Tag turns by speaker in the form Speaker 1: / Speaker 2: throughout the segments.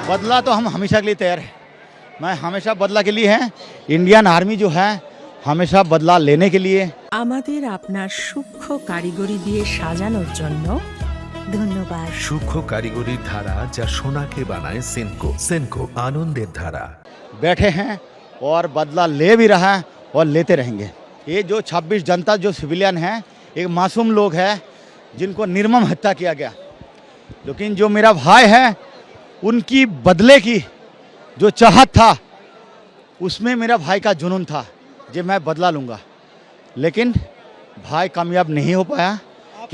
Speaker 1: बदला तो हम हमेशा के लिए तैयार है। मैं हमेशा बदला के लिए है। इंडियन आर्मी जो है हमेशा बदला लेने के लिए।
Speaker 2: আমাদের আপনার সূক্ষ্ম কারিগরি দিয়ে সাজানোর জন্য ধন্যবাদ।
Speaker 3: সূক্ষ্ম কারিগরির ধারা যা সোনাকে বানায় সেনকো। সেনকো আনন্দের ধারা।
Speaker 1: बैठे हैं और बदला ले भी रहा है और लेते रहेंगे। ये जो 26 जनता जो सिविलियन हैं एक मासूम लोग हैं जिनको निर्मम हत्या किया गया, लेकिन जो मेरा भाई है उनकी बदले की जो चाहत था उसमें मेरा भाई का जुनून था कि मैं बदला लूँगा, लेकिन भाई कामयाब नहीं हो पाया।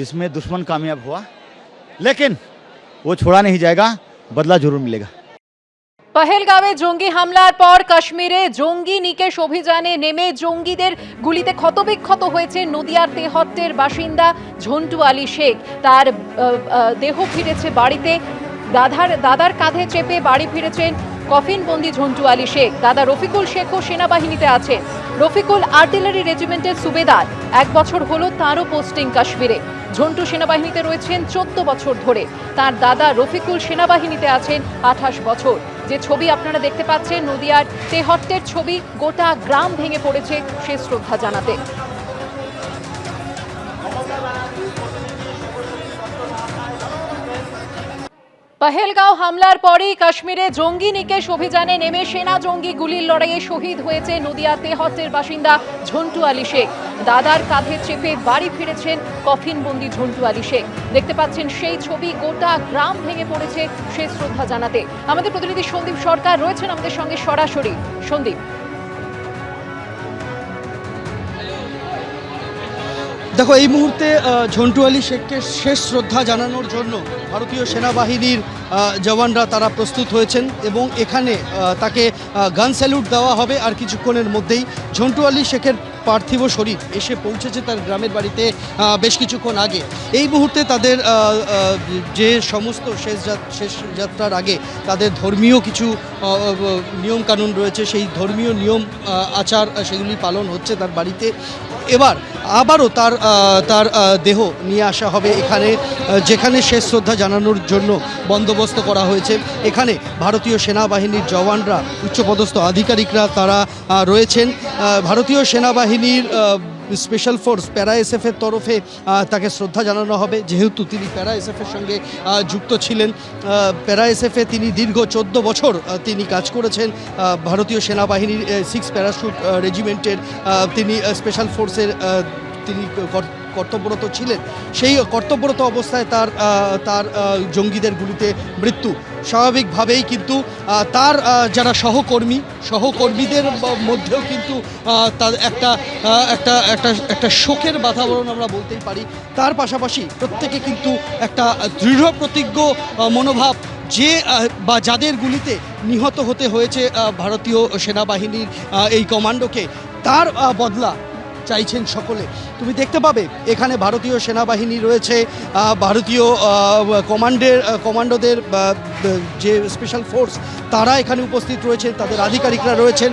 Speaker 1: इसमें दुश्मन कामयाब हुआ, लेकिन वो छोड़ा नहीं जाएगा, बदला जरूर मिलेगा।
Speaker 4: পহেলগাঁওয়ে জঙ্গি হামলার পর কাশ্মীরে জঙ্গি নিকেশ অভিযানে নেমে জঙ্গিদের গুলিতে ক্ষতবিক্ষত হয়েছে নদিয়ার তেহট্টের বাসিন্দা ঝন্টু আলী শেখ। তার দেহ ফিরেছে বাড়িতে। দাদার কাঁধে চেপে বাড়ি ফিরেছেন কফিনবন্দি ঝন্টু আলী শেখ। দাদা রফিকুল শেখও সেনাবাহিনীতে আছেন। রফিকুল আর্টিলারি রেজিমেন্টের সুবেদার। 1 বছর হলো তাঁরও পোস্টিং কাশ্মীরে। ঝন্টু সেনাবাহিনীতে রয়েছেন 14 বছর ধরে। তার দাদা রফিকুল সেনাবাহিনীতে আছেন 28 বছর। যে ছবি আপনারা দেখতে পাচ্ছেন নদিয়ার তেহট্টের ছবি, গোটা গ্রাম ভেঙে পড়েছে শেষ শ্রদ্ধা জানাতে। পহেলগাঁও হামলার পরেই কাশ্মীরে জঙ্গি নিকেশ অভিযানে নেমে সেনা জঙ্গি গুলির লড়াইয়ে শহীদ হয়েছে নদিয়া তেহট্টের বাসিন্দা ঝন্টু আলী শেখ। দাদার কাঁধে চেপে বাড়ি ফিরেছেন কফিনবন্দি ঝন্টু আলী শেখ। দেখতে পাচ্ছেন সেই ছবি, গোটা গ্রাম ভেঙে পড়েছে শেষ শ্রদ্ধা জানাতে। আমাদের প্রতিনিধি সন্দীপ সরকার রয়েছেন আমাদের সঙ্গে সরাসরি। সন্দীপ,
Speaker 5: দেখো, এই মুহূর্তে ঝন্টু আলী শেখকে শেষ শ্রদ্ধা জানানোর জন্য ভারতীয় সেনাবাহিনীর জওয়ানরা তারা প্রস্তুত হয়েছেন এবং এখানে তাকে গান স্যালুট দেওয়া হবে আর কিছুক্ষণের মধ্যেই। ঝন্টু আলী শেখের পার্থিব শরীর এসে পৌঁছেছে তার গ্রামের বাড়িতে বেশ কিছুক্ষণ আগে। এই মুহূর্তে তাদের যে সমস্ত শেষ যাত্রার আগে তাদের ধর্মীয় কিছু নিয়মকানুন রয়েছে, সেই ধর্মীয় নিয়ম আচার সেগুলি পালন হচ্ছে তার বাড়িতে। এবার আবারও তার দেহ নিয়ে আসা হবে এখানে, যেখানে শেষ শ্রদ্ধা জানানোর জন্য বন্দোবস্ত করা হয়েছে। এখানে ভারতীয় সেনাবাহিনীর জওয়ানরা, উচ্চপদস্থ আধিকারিকরা তারা রয়েছেন। ভারতীয় সেনাবাহিনীর স্পেশাল ফোর্স প্যারা এসএফের তরফে তাকে শ্রদ্ধা জানানো হবে, যেহেতু তিনি প্যারা এসএফের সঙ্গে যুক্ত ছিলেন। প্যারা এসএফে তিনি দীর্ঘ 14 বছর তিনি কাজ করেছেন। ভারতীয় সেনাবাহিনীর 6 প্যারাশুট রেজিমেন্টের তিনি স্পেশাল ফোর্সের তিনি কর্তব্যরত ছিলেন। সেই কর্তব্যরত অবস্থায় তার জঙ্গিদের গুলিতে মৃত্যু। স্বাভাবিকভাবেই কিন্তু তার যারা সহকর্মীদের মধ্যেও কিন্তু তার একটা শোকের বাতাবরণ আমরা বলতেই পারি। তার পাশাপাশি প্রত্যেকে কিন্তু একটা দৃঢ় প্রতিজ্ঞ মনোভাব যে বা যাদের গুলিতে নিহত হতে হয়েছে ভারতীয় সেনাবাহিনীর এই কমান্ডোকে, তার বদলা চাইছেন সকলে। তুমি দেখতে পাবে এখানে ভারতীয় সেনাবাহিনী রয়েছে, ভারতীয় কমান্ডোদের যে স্পেশাল ফোর্স তারা এখানে উপস্থিত রয়েছেন, তাদের আধিকারিকরা রয়েছেন।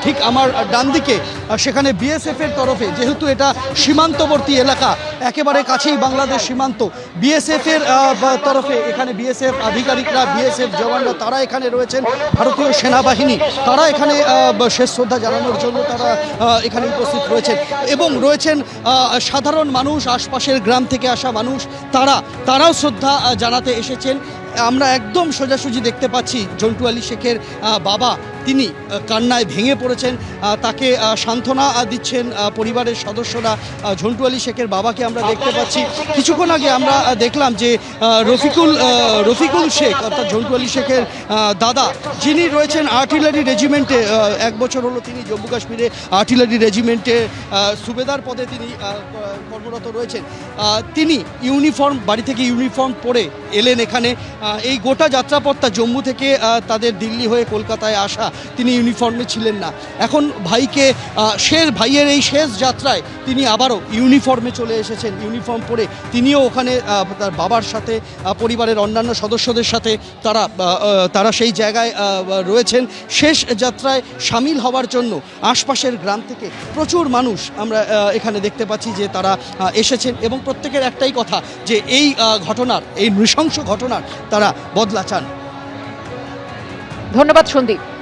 Speaker 5: ঠিক আমার ডান দিকে সেখানে বিএসএফের তরফে, যেহেতু এটা সীমান্তবর্তী এলাকা, একেবারে কাছেই বাংলাদেশ সীমান্ত, বিএসএফের তরফে এখানে বিএসএফ আধিকারিকরা, বিএসএফ জওয়ানরা তারা এখানে রয়েছেন। ভারতীয় সেনাবাহিনী তারা এখানে শেষ শ্রদ্ধা জানানোর জন্য তারা এখানে উপস্থিত রয়েছেন এবং রয়েছেন সাধারণ মানুষ, আশপাশের গ্রাম থেকে আসা মানুষ, তারাও শ্রদ্ধা জানাতে এসেছেন। আমরা একদম সোজাসুজি দেখতে পাচ্ছি ঝন্টু আলী শেখের বাবা, তিনি কান্নায় ভেঙে পড়েছেন। তাকে সান্ত্বনা দিচ্ছেন পরিবারের সদস্যরা। ঝন্টু আলী শেখের বাবাকে আমরা দেখতে পাচ্ছি। কিছুক্ষণ আগে আমরা দেখলাম যে রফিকুল শেখ অর্থাৎ ঝন্টু আলী শেখের দাদা, যিনি রয়েছেন আর্টিলারি রেজিমেন্টে, 1 বছর হলো তিনি জম্মু কাশ্মীরে আর্টিলারি রেজিমেন্টে সুবেদার পদে তিনি কর্মরত রয়েছেন। তিনি বাড়ি থেকে ইউনিফর্ম পরে এলেন এখানে। এই গোটা যাত্রাপথটা জম্মু থেকে তাদের দিল্লি হয়ে কলকাতায় আসা, তিনি ইউনিফর্মে ছিলেন না। এখন ভাইয়ের এই শেষ যাত্রায় তিনি আবারও ইউনিফর্মে চলে এসেছেন। ইউনিফর্ম পরে তিনিও ওখানে তার বাবার সাথে, পরিবারের অন্যান্য সদস্যদের সাথে তারা সেই জায়গায় রয়েছেন। শেষ যাত্রায় সামিল হওয়ার জন্য আশপাশের গ্রাম থেকে প্রচুর মানুষ আমরা এখানে দেখতে পাচ্ছি যে তারা এসেছেন এবং প্রত্যেকের একটাই কথা যে এই নৃশংস ঘটনার তারা বদলা চান।
Speaker 4: ধন্যবাদ সন্দীপ।